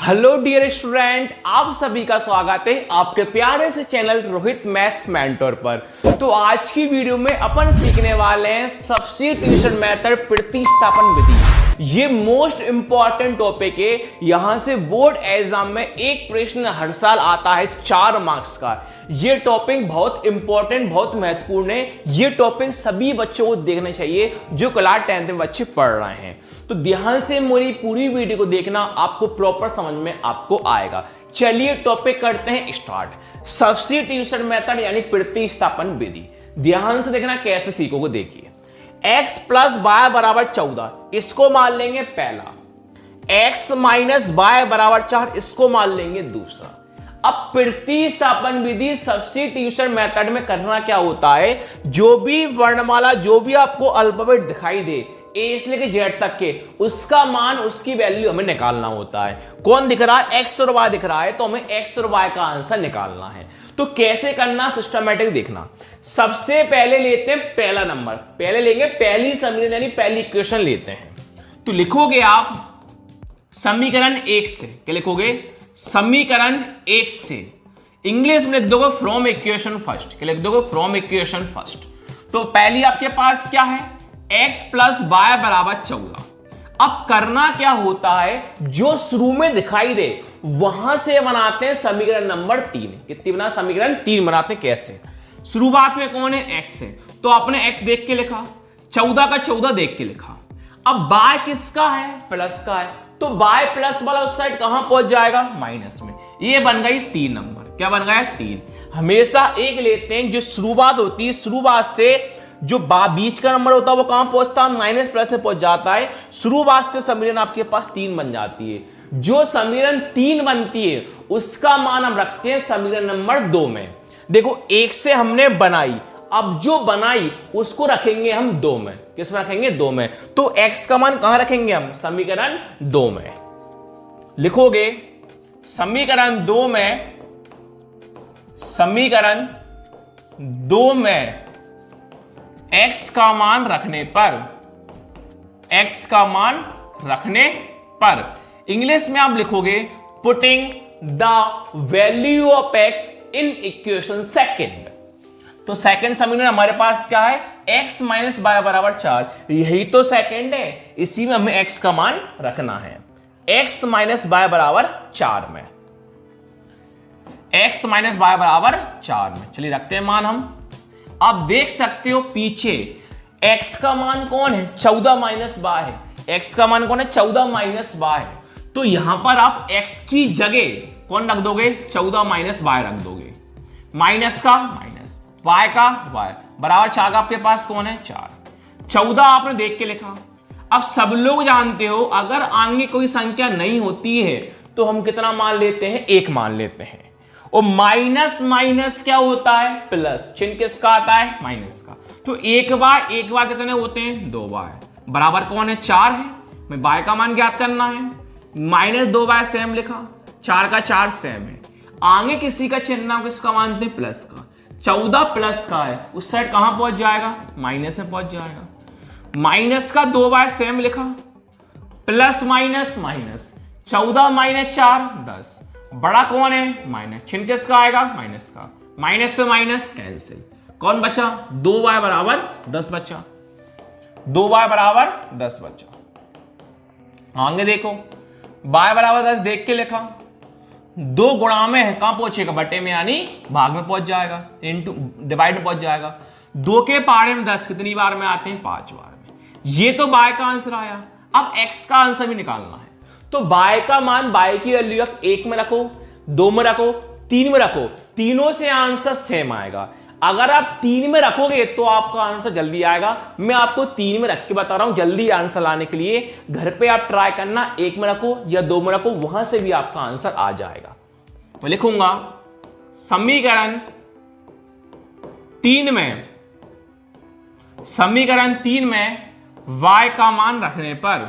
Hello dear student, आप सभी का स्वागत है आपके प्यारे से चैनल रोहित मैथ्स मेंटर पर। तो आज की वीडियो में अपन सीखने वाले हैं सब्स्टिट्यूशन मेथड, प्रतिस्थापन विधि। ये मोस्ट इंपॉर्टेंट टॉपिक है। यहां से बोर्ड एग्जाम में एक प्रश्न हर साल आता है 4 मार्क्स का। ये टॉपिक बहुत इंपॉर्टेंट, बहुत महत्वपूर्ण है। ये टॉपिक सभी बच्चों को देखना चाहिए जो क्लास 10th में बच्चे पढ़ रहे हैं। तो ध्यान से मेरी पूरी वीडियो को देखना, आपको प्रॉपर समझ में आपको आएगा। चलिए टॉपिक करते हैं स्टार्ट। सब्स्टिट्यूशन मेथड यानी प्रतिस्थापन विधि। ध्यान से देखना कैसे सीखोगे। देखिए x प्लस वाई बराबर 14, इसको मान लेंगे पहला। x माइनस वाई बराबर 4, इसको मान लेंगे दूसरा। अब प्रतिस्थापन विधि सब्स्टिट्यूशन मेथड में करना क्या होता है, जो भी वर्णमाला, जो भी आपको अल्फाबेट दिखाई दे ए से लेकर जेड तक के, उसका मान, उसकी वैल्यू हमें निकालना होता है। कौन दिख रहा है, एक्स और वाई दिख रहा है, तो हमें एक्स और वाई का आंसर निकालना है। तो कैसे करना, सिस्टमैटिक देखना। सबसे पहले लेते हैं पहला नंबर, पहले लेंगे पहली समीकरण यानी पहली इक्वेशन लेते हैं। तो लिखोगे आप समीकरण 1 से, क्या लिखोगे, समीकरण 1 से इंग्लिश में लिख दोगे फ्रॉम इक्वेशन फर्स्ट, क्या लिख दोगे, फ्रॉम इक्वेशन फर्स्ट। तो पहली आपके पास क्या है, x प्लस वाई बराबर 14। अब करना क्या होता है, जो शुरू में दिखाई दे वहां से बनाते हैं समीकरण नंबर 3। कितनी बना, समीकरण 3 बनाते हैं। कैसे, शुरुआत में कौन है, x है, तो आपने x देख के लिखा, 14 का 14 देख के लिखा। अब y किसका है, प्लस का है, तो y प्लस वाला उस साइड कहां पहुंच जाएगा, माइनस में। ये बन गई 3 नंबर। क्या बन गया, 3। हमेशा एक लेते हैं जो शुरुआत होती है, शुरुआत से जो बीच का नंबर होता है वो कहां पहुंचता है, माइनस प्लस से पहुंच जाता है। शुरुआत से समीकरण आपके पास 3 बन जाती है। जो समीकरण 3 बनती है उसका मान हम रखते हैं समीकरण नंबर 2 में। देखो 1 से हमने बनाई, अब जो बनाई उसको रखेंगे हम 2 में। किस में रखेंगे, 2 में। तो x का मान कहां रखेंगे हम, समीकरण 2 में। लिखोगे समीकरण 2 में, समीकरण 2 में x का मान रखने पर, x का मान रखने पर इंग्लिश में आप लिखोगे putting the value of x in equation second. तो सेकंड समीकरण हमारे पास क्या है, x माइनस वाई बराबर 4, यही तो सेकंड है, इसी में हमें x का मान रखना है। x माइनस वाई बराबर 4 में, x माइनस वाई बराबर 4 में। चलिए रखते हैं मान हम। आप देख सकते हो पीछे x का मान कौन है, 14 माइनस वाई है। x का मान कौन है, 14 माइनस वाई है। तो यहां पर आप x की जगह कौन रख दोगे, 14 माइनस वाई रख दोगे। माइनस का माइनस, y का y बराबर 4 का आपके पास कौन है, 4। 14 आपने देख के लिखा। अब सब लोग जानते हो अगर आगे कोई संख्या नहीं होती है तो हम कितना मान लेते हैं, 1 मान लेते हैं। और माइनस माइनस क्या होता है, प्लस। चिन्ह किसका आता है, माइनस का। तो एक बार कितने होते हैं, 2 बार। बराबर कौन है, 4 है। मैं y का मान ज्ञात करना है, माइनस 2 बार सेम लिखा, 4 का 4 सेम है। आगे किसी का चिन्ह ना, किसका मानते हैं, प्लस का। 14 प्लस का है, उस साइड कहां पहुंच जाएगा, माइनस में पहुंच जाएगा। माइनस का 2 बार सेम लिखा, प्लस माइनस माइनस, 14 माइनस 4 10। बड़ा कौन है, माइनस। चिन्ह किसका आएगा, माइनस का। माइनस से माइनस कैंसिल, कौन बचा, 2y बराबर 10 बचा। 2y बराबर 10 बचा। आगे देखो y बराबर 10 देख के लिखा, 2 गुणा में है, कहां पहुंचेगा, बटे में यानी भाग में पहुंच जाएगा, इनटू डिवाइड में पहुंच जाएगा। 2 के पारे में 10 कितनी बार में आते हैं, 5 बार में। ये तो y का आंसर आया। अब x का आंसर भी निकालना है। तो y का मान, y की वैल्यू आप 1 में रखो, 2 में रखो, 3 में रखो, तीनों से आंसर सेम आएगा। अगर आप 3 में रखोगे तो आपका आंसर जल्दी आएगा। मैं आपको 3 में रख के बता रहा हूं, जल्दी आंसर लाने के लिए घर पे आप ट्राई करना, 1 में रखो या 2 में रखो, वहां से भी आपका आंसर आ जाएगा। मैं लिखूंगा समीकरण 3 में, समीकरण 3 में y का मान रखने पर,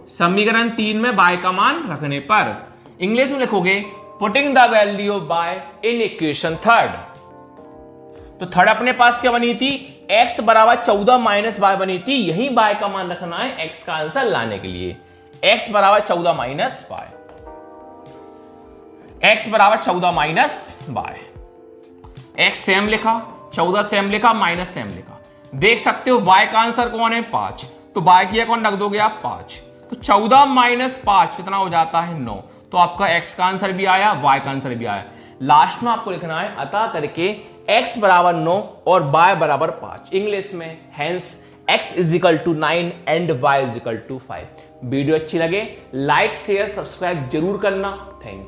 समीकरण 3 में y का मान रखने पर इंग्लिश में लिखोगे putting the value of y in equation third. तो थर्ड अपने पास क्या बनी थी, x बराबर 14 माइनस वाई बनी थी। यही y का मान रखना है x का आंसर लाने के लिए। x बराबर 14 माइनस वाई। x बराबर 14 माइनस वाई। x सेम लिखा, 14 सेम लिखा, माइनस सेम लिखा। देख सकते हो y का आंसर कौन है 5, तो y की कौन रख दोगे आप 5, तो 14 माइनस 5 कितना हो जाता है 9। तो आपका x का आंसर भी आया, y का आंसर भी आया। लास्ट में आपको लिखना है अतः करके x बराबर 9 और y बराबर 5 इंग्लिश में। Hence x is equal to 9 and y is equal to 5। Video अच्छी लगे लाइक शेयर सब्सक्राइब जरूर करना। Thank you.